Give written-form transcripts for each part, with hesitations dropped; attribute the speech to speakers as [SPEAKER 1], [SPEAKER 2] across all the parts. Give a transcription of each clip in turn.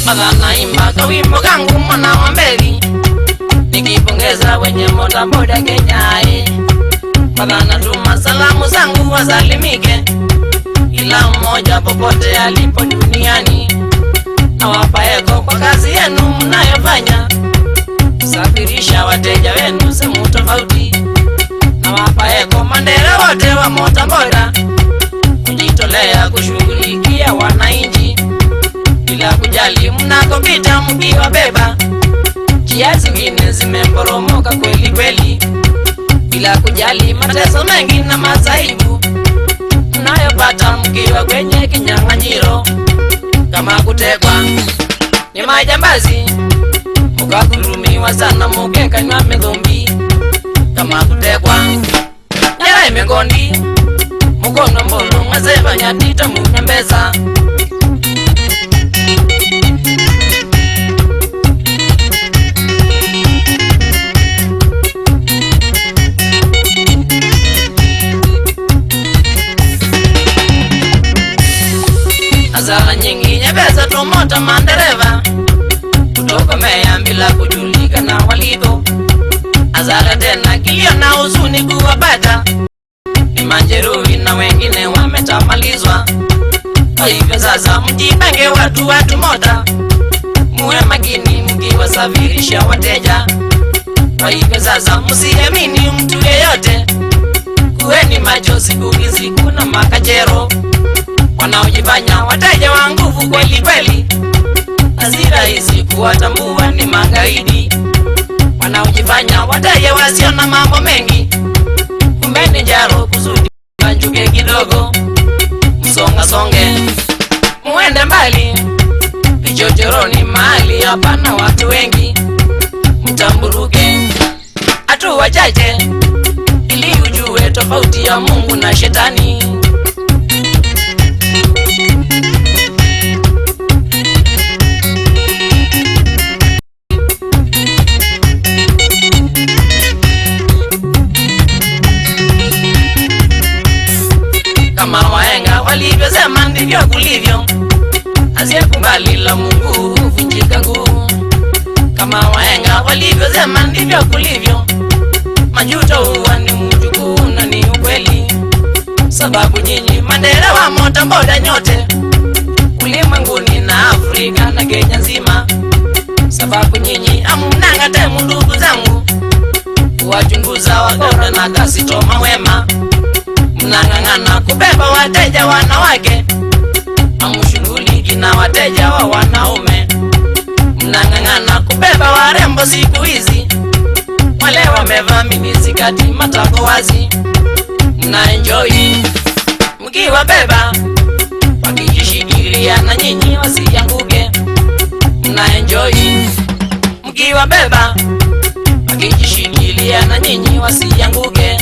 [SPEAKER 1] Madhana imba kawimbo kangu mwana wa mbeli, nikipongeza wenye bodaboda Kenya. Madhana tuma salamu zangu wasalimike, ila mmoja popote alipo duniani. Nawapa heko kwa kazi yenu mnayofanya, safirisha wateja wenu sehemu tofauti. Nawapa heko mandera wote wa bodaboda, kujitolea kushughulikia wananchi bila kujali mnakopita mkiwabeba. Njia zingine zimeporomoka kweli kweli, bila kujali mateso mengi na masaibu mnayopata mkiwa kwenye kinyang'anyiro. Kama kutekwa ni majambazi, mukadhulumiwa sana mukekanywa midhumbi. Kama kutekwa nyara imegondi, mukono mbolo mwazeba nyatita munyembeza. Azala nyingi nyebeza tumota mandereva, kutokomea bila kujulika na waliko. Azala tena kilio na huzuni kuwapata, ni majeruhi na wengine wametamalizwa. Kwa hivyo sasa mjipange watu mota, muwe makini mkiwasafirisha wateja. Kwa hivyo sasa msiamini mtu yeyote, kuweni macho siku hizi kuna makachero wanaojifanya wateja wa nguvu kweli kweli. Hasira hizi kuwatambua ni magaidi, wanaojifanya wateja wasio na mambo mengi. Kumbe ni jaro kusudi banjuke kidogo. Msonga songe muende mbali, vichochoroni mahali hapana watu wengi. Mtamburuke atu wachache, ili ujue tofauti ya Mungu na shetani. Kama wahenga walivyosema ndivyo kulivyo, asiyekubali la Mungu huvunjika nguu. Kama wahenga walivyosema ndivyo kulivyo, majuto huwa ni mjukuu na ni ukweli. Sababu nyinyi mandera wa bodaboda nyote ulimwenguni na Afrika na Kenya nzima, sababu nyinyi hamnanga temu ndugu zangu kuwachunguza wagonjwa na kasitoma wema. Mnang'ang'ana kubeba wateja wanawake, hamushughuliki na wateja wa wanaume. Mnang'ang'ana kubeba warembo siku hizi, wale wamevaa minisikati matako wazi. Mnaenjoy mkiwabeba, wakijishikilia na nyinyi wasianguke. Mnaenjoy mkiwabeba, wakijishikilia na nyinyi wasianguke.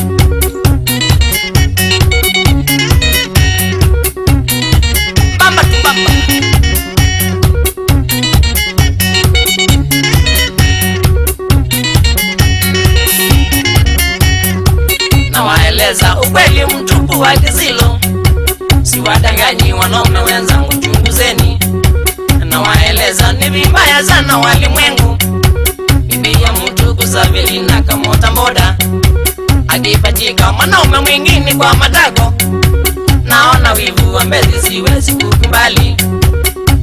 [SPEAKER 1] Nawaeleza ukweli mtupu wa kizilo, siwadanganyi wanaume wenzangu, chunguzeni. Nawaeleza ni vibaya sana walimwengu, bibi ya mtu kusafiri na kamota boda, akipachika mwanaume mwingine kwa matako. Naona wivu wa mbezi siwezi kukubali,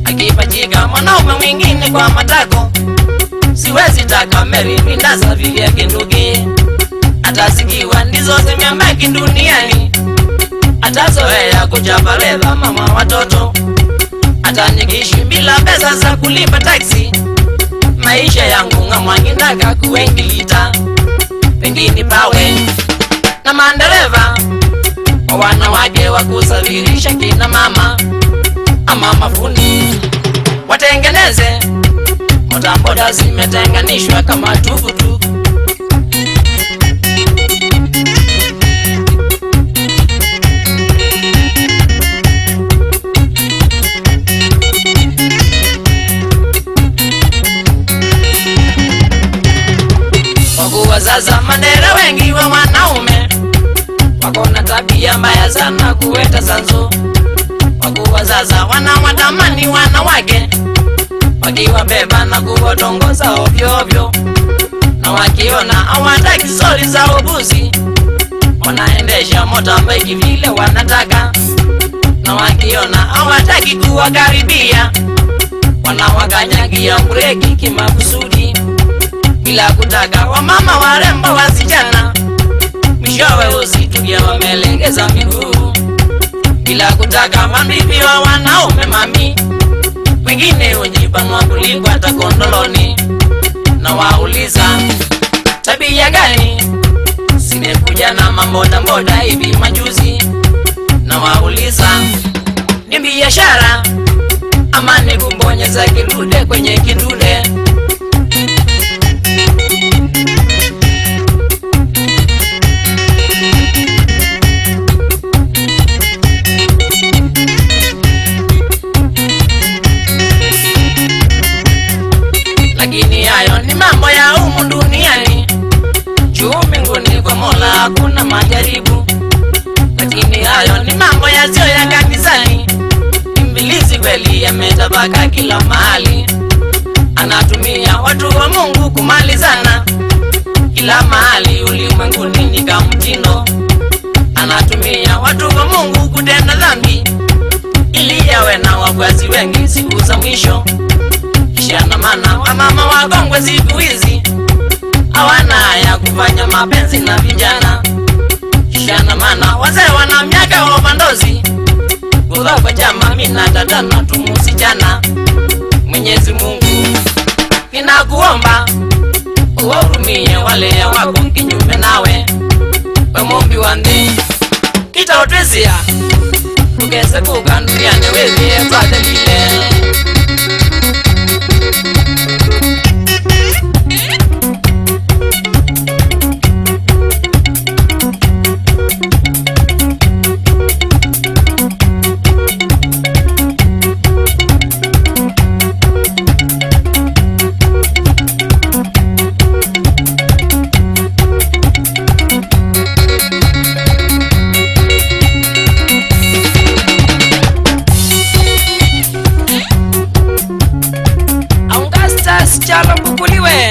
[SPEAKER 1] akipachika mwanaume mwingine kwa matako. Siwezi taka Mary Mindaza vile kinduki, atasikiwa ndizo zimebaki duniani. Atazoea kujabaleva mama watoto, atanikishi bila pesa za kulipa taksi. Maisha yangu ngamwangindaka kuengilita, pengine pawe na mandereva wanawake wa kusafirisha kina mama ama mafundi watengeneze. Bodaboda zimetenganishwa kama tukutuku. Sasa mandera wengi wa wanaume wako na tabia mbaya sana kuweta sanzo. Wakuwa sasa wanawatamani wanawake wakiwabeba na kuwatongoza ovyo ovyo, na wakiona hawataki stori za ubuzi, wanaendesha motorbike vile wanataka, na wakiona hawataki kuwakaribia, wanawakanyagia breki kimakusudi, bila kutaka wamama warembo wasichana, mwishowe usitukia wamelengeza miguu, bila kutaka mabibi wa wanaume mami, wengine ujipanwa kuliko hata kondoloni. Na wauliza tabia gani, simekuja na maboda boda hivi majuzi. Na wauliza ni biashara ama ni kumbonyeza kidude kwenye kidude. Lakini hayo ni mambo ya humu duniani, juu mbinguni kwa Mola hakuna majaribu. Lakini hayo ni mambo yasiyo ya kanisani, ibilisi kweli ametabaka kila mahali, anatumia watu wa Mungu kumalizana kila mahali ulimwenguni ni kama mtindo, anatumia watu wa Mungu kutenda dhambi ili yawe na wafuasi wengi siku za mwisho. Kisha na maana wamama wakongwe siku hizi hawana haya kufanya mapenzi na vijana. Kisha na maana wazee wana miaka wavandozi kutoka chama mina dada na tumusichana. Mwenyezi Mungu ninakuomba uwahurumie wale wako kinyume nawe, wemombi wande itaotwesia tukese kukanduriane wewe twate vile. Chala mbukuliwe